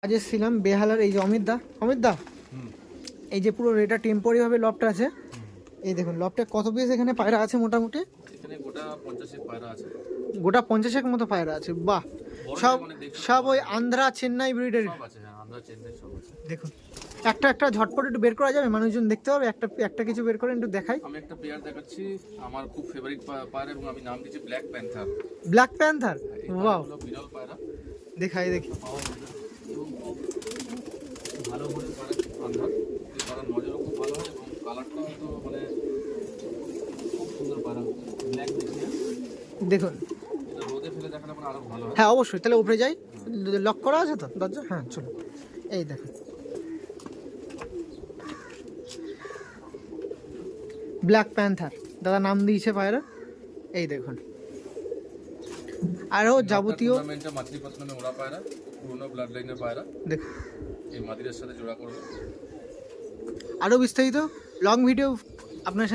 আজ এসেছিলাম বেহালার এই যে অমিত দা এই যে পুরো এটা টেম্পোরারি ভাবে লফট আছে। এই দেখুন লফটে কত পিস এখানে পায়রা আছে মোটামুটি? এখানে গোটা 50 পায়রা আছে। গোটা 50 মতো পায়রা আছে। বাহ, সব সব ওই আন্ধ্রা চেন্নাই ব্রিডের সব আছে, হ্যাঁ আন্ধ্রা চেন্নাই সব আছে। দেখুন একটা একটা ঝটপট একটু বের করা যাবে, মানুষজন দেখতে পাবে, একটা একটা কিছু বের করে একটু দেখাই। আমি একটা পেয়ার দেখাচ্ছি, আমার খুব ফেভারিট পায়রা এবং আমি নাম দিয়েছি black panther. Black panther, wow, হলো বিরল পায়রা, দেখাই দেখি। পাওয়া যায় না এবং খুব ভালো মনে পায়রা আন্ধ্রা, এই পায়রার নজরও খুব ভালো হয় এবং কালারটাও তো মানে খুব সুন্দর পায়রা, ব্ল্যাক দেখিয়ে। দেখুন এটা রোদে ফেলে দেখালে মানে আরো ভালো হয়। হ্যাঁ অবশ্যই, তাহলে উপরে যাই, লক করা আছে তো দরজা? হ্যাঁ চলো, এই দেখুন ব্ল্যাক প্যান্থার, দাদা নাম দিয়েছে পায়রা। এই দেখুন আরও যাবতীয় টুর্নামেন্টে মাতৃপত্তনে ওরা পায়রা, পুরনো ব্লাড লাইনের পায়রা, দেখুন এই মাদিরের সাথে জোড়া করবে। আরও বিস্তারিত লং ভিডিও আপনার